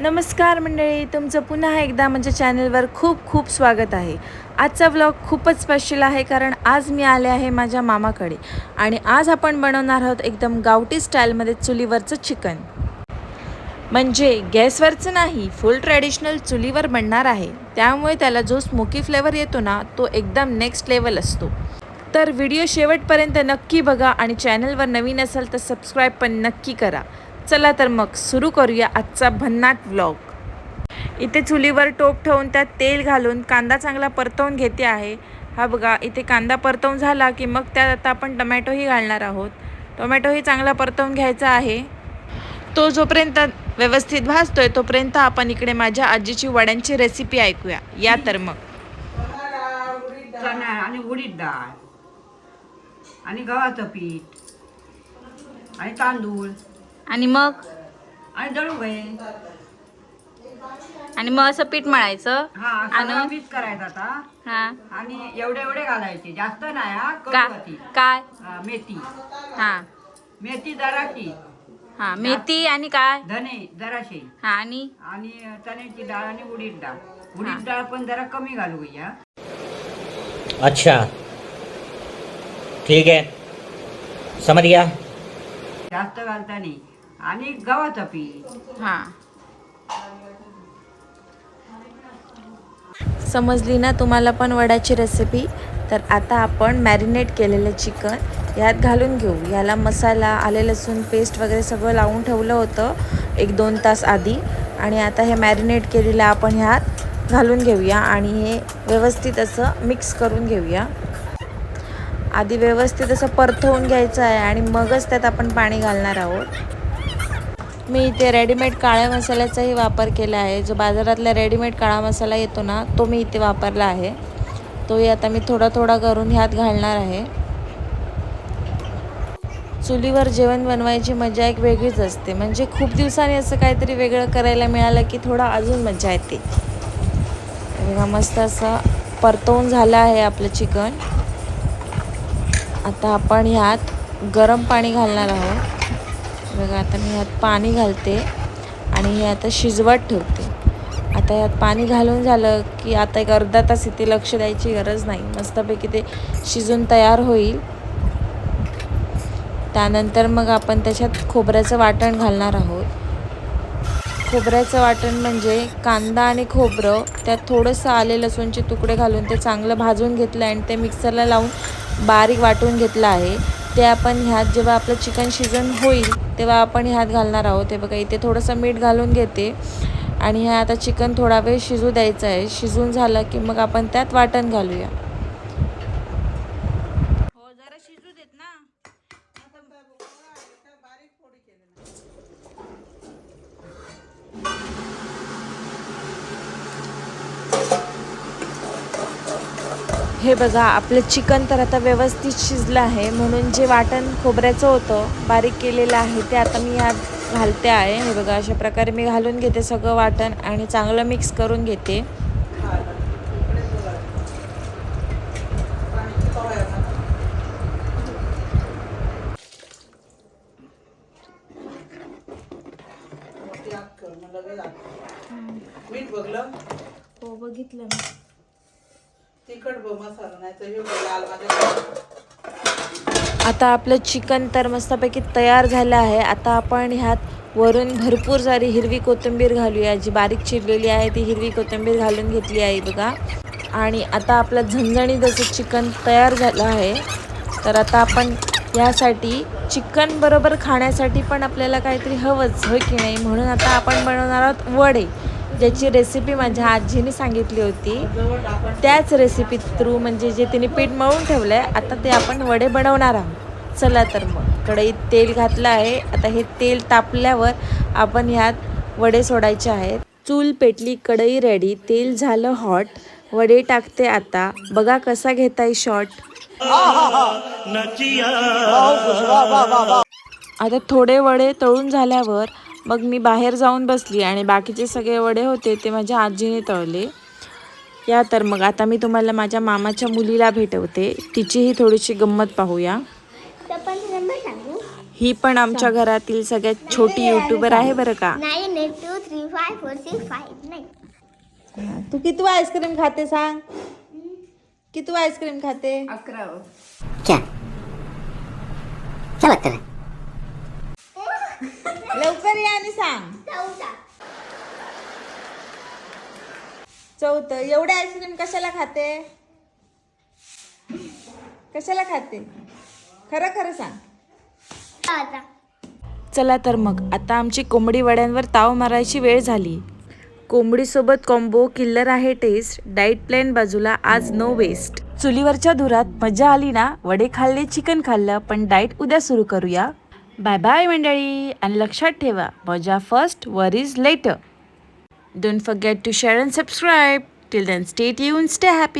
नमस्कार मंडळी, तुमचं पुन्हा एकदा माझ्या चॅनलवर खूप खूप स्वागत आहे। आजचा व्लॉग खूपच स्पेशल आहे कारण आज मी आले आहे माझ्या मामाकडे आणि आज आपण बनवणार आहोत एकदम गावठी स्टाईलमध्ये चुलीवरचं चिकन। म्हणजे गॅसवरचं नाही, फुल ट्रेडिशनल चुलीवर बनणार आहे। त्यामुळे त्याला जो स्मोकी फ्लेवर येतो ना, तो एकदम नेक्स्ट लेवल असतो। तर व्हिडिओ शेवटपर्यंत नक्की बघा आणि चॅनलवर नवीन असाल तर सबस्क्राईब पण नक्की करा। चला तर मग सुरू करूया आजचा भन्नाट व्लॉग। इथे चुलीवर टोप ठेवून त्यात तेल घालून कांदा चांगला परतवून घेते आहे। हा बघा, इथे कांदा परतवून झाला की मग त्यात आता आपण टोमॅटोही घालणार आहोत। टोमॅटोही चांगला परतवून घ्यायचा आहे। तो जोपर्यंत व्यवस्थित भाजतोय तोपर्यंत आपण इकडे माझ्या आजीची वड्यांची रेसिपी ऐकूया। या तर मग चणा आणि उडीद डाळ आणि गव्हाचं पीठ आणि तांदूळ आणि मग दळू घे. असं पीठ मळायचं हा सगळं आणि मिक्स करायचं आता. हा आणि एवढे एवढे घालायचे, जास्त नाही. हा का करू काय मेथी. हा मेथी जराशी, हा मेथी आणि काय धने जराशे हा आणि आणि चण्याची डाळ आणि उडीद डाळ. उडीद डाळ पण जरा कमी घालू या. अच्छा ठीक है, समझ गया। जास्त घालता नाही. आणि गव्हाचं पीठ. हा समजली ना तुम्हाला पण वड्याची रेसिपी? तर आता आपण मॅरिनेट केलेलं चिकन यात घालून घेऊ। याला मसाला, आले लसूण पेस्ट वगैरे सगळं लावून ठेवलं होतं 1-2 तास आधी आणि आता हे मॅरिनेट केलेलं आपण ह्यात घालून घेऊया आणि हे व्यवस्थित असं मिक्स करून घेऊया। आधी व्यवस्थित असं परतवून घ्यायचं आहे आणि मगच त्यात आपण पाणी घालणार आहोत। मी इथे रेडीमेड काळ्या मसाल्याचाही वापर केला आहे। जो बाजारातला रेडीमेड काळा मसाला येतो ना, तो मी इथे वापरला आहे। तोही आता मी थोडा थोडा करून ह्यात घालणार आहे। चुलीवर जेवण बनवायची मजा एक वेगळीच असते। म्हणजे खूप दिवसांनी असं काहीतरी वेगळं करायला मिळालं की थोडा अजून मजा येते। बघा, मस्त असं परतवून झालं आहे आपलं चिकन। आता आपण ह्यात गरम पाणी घालणार आहोत। बघा, आता मी ह्यात पाणी घालते आणि हे आता शिजवत ठेवते। आता ह्यात पाणी घालून झालं की आता एक अर्धा तास इथे लक्ष द्यायची गरज नाही। मस्तपैकी ते शिजून तयार होईल। त्यानंतर मग आपण त्याच्यात खोबऱ्याचं वाटण घालणार आहोत। खोबऱ्याचं वाटण म्हणजे कांदा आणि खोबरं, त्यात थोडंसं आले लसूणचे तुकडे घालून ते चांगलं भाजून घेतलं आणि ते मिक्सरला लावून बारीक वाटून घेतलं आहे। ते आपण ह्यात जेव्हा आपलं चिकन शिजन होईल तेव्हा आपण ह्यात घालणार आहोत। हे बघा, इथे थोडंसं मीठ घालून घेते आणि हे आता चिकन थोडा वेळ शिजू द्यायचं आहे। शिजून झालं की मग आपण त्यात वाटण घालूया। हो, जरा शिजू देत ना। हे बघा, आपलं चिकन तर आता व्यवस्थित शिजलं आहे। म्हणून जे वाटण खोबऱ्याचं होतं बारीक केलेलं आहे ते आता मी यात घालते आहे। हे बघा, अशा प्रकारे मी घालून घेते सगळं वाटण आणि चांगलं मिक्स करून घेते। मीठ बघलं, हो, बघितलं मी। तिखट बघ, मसाला नाही तर हे बघ, लाल माझ्या. आता आपलं चिकन तर मस्तपैकी तयार झालं आहे। आता आपण ह्यात वरून भरपूर सारी हिरवी कोथिंबीर घालूया। जी बारीक चिरलेली आहे ती हिरवी कोथिंबीर घालून घेतली आहे बघा। आणि आता आपलं झणझणीत असं चिकन तयार झालं आहे। तर आता आपण यासाठी चिकन बरोबर खाण्यासाठी पण आपल्याला काहीतरी हवंच, होय की नाही? म्हणून आता आपण बनवणार आहोत वडे, ज्याची रेसिपी माझ्या आजीने सांगितली होती। त्याच रेसिपी थ्रू, म्हणजे जे तिने पीठ मळून ठेवलं आहे, आता ते आपण वडे बनवणार आहोत। चला तर मग कढईत तेल घातलं आहे। आता हे तेल तापल्यावर आपण ह्यात वडे सोडायचे आहेत। चूल पेटली, कढई रेडी, तेल झालं हॉट, वडे टाकते आता। बघा कसा घेताय शॉट। आता थोडे वडे तळून झाल्यावर मग मी बाहेर जाऊन बसली आणि बाकीचे सगळे वडे होते ते माझ्या आजीने तळले। या तर मग आता मी तुम्हाला माझ्या मामाच्या मुलीला भेटवते, तिचीही थोडीशी गंमत पाहूया। ही पण आमच्या घरातील सगळ्यात छोटी यूट्यूबर आहे बरं का। 98231 3, 5, 4, 6, 5, 9. हा, तू किती आईस्क्रीम खाते सांग. किती आईस्क्रीम खाते. 11. क्या क्या लगता है? लवकर या आणि सांग. 4. एवढे आईस्क्रीम कशाला खाते. कशाला खाते खरं खरं सांग. चला तर मग आता आमची कोंबडी वड्यांवर ताव मारायची वेळ झाली. कोंबडीसोबत कॉम्बो किल्लर आहे टेस्ट. डाईट प्लॅन बाजूला, आज नो वेस्ट. चुलीवरच्या धुरात मजा आली ना. वडे खाल्ले, चिकन खाल्लं, पण डाईट उद्या सुरू करूया. बाय बाय मंडळी. आणि लक्षात ठेवा, मजा first, worries later. Don't forget to share and subscribe. Till then stay tune, stay happy.